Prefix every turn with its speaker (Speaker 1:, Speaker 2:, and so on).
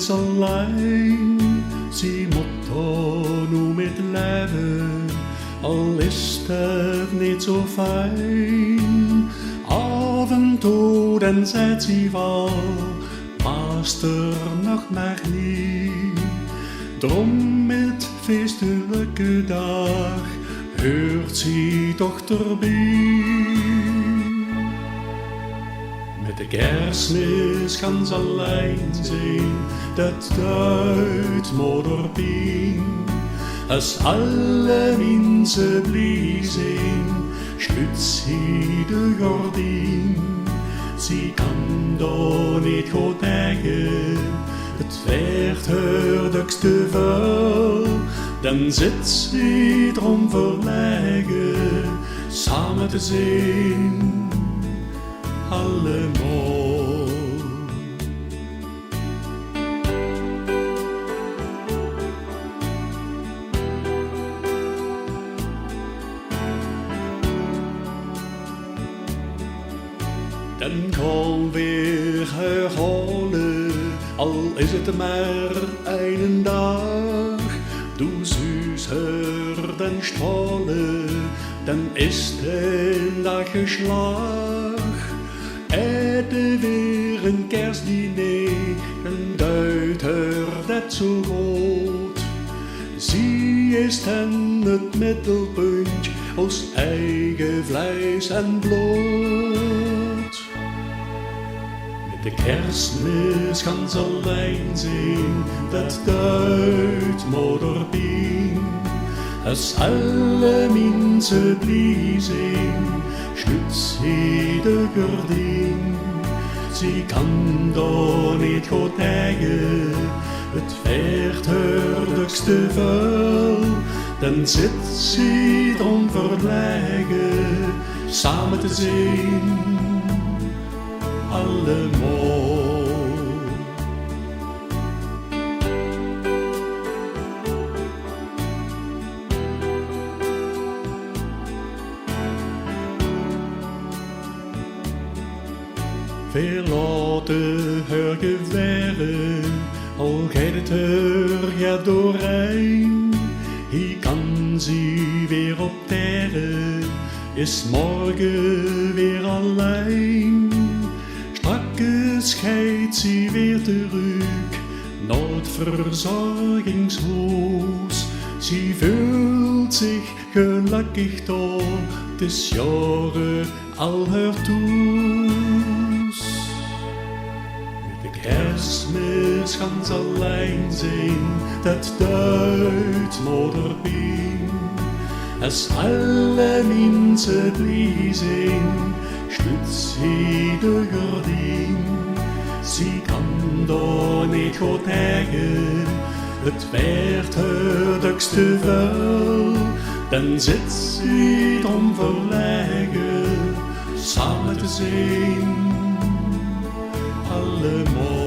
Speaker 1: is alleen, ze moet er nu met leven, al is het niet zo fijn. Af en toe dan zegt ze wel, past er nog maar niet. Drom met feestelijke dag, hoort ze toch erbij. Met de kerstmis gaan ze alleen zijn, dat duidt moederpien. Als alle mensen blij zijn, sluit ze de gordijn. Ze kan daar niet goed tegen, het werd haar dukste vuil. Dan zit ze erom verlegen, samen te zijn. Allemaal. Dan kan weer herhalen, al is het maar een dag. Doe zus haar dan stralen, dan is de dag geslaagd. Eten weer een kerstdiner, een duidt haar dat zo goed. Zij is dan het middelpunt, als eigen vlees en bloed. Met de kerstmis gaan ze alleen zijn, dat duidt moederpien. Als alle mensen blij zijn, sluit ze de gordijn. Ze kan daar niet goed tegen, het werd haar dukste vuil. Dan zit ze erom verlegen, samen te zijn, allemaal. Veel later haar geweren, al gaat het er ja doorheen. Hier kan ze weer op terre, is morgen weer alleen. Straks scheidt ze weer terug naar het verzorgingshuis. Ze voelt zich gelukkig door, het is jaren al haar toes. Met de kerstmis gaan ze alleen zijn, dat duidt moederpien. Als alle mensen blij zijn, sluit ze de gordijn. Ze kan daar niet goed tegen, het werd haar dukste vuil. Dan zit ze erom verlegen, samen te zijn, allemaal.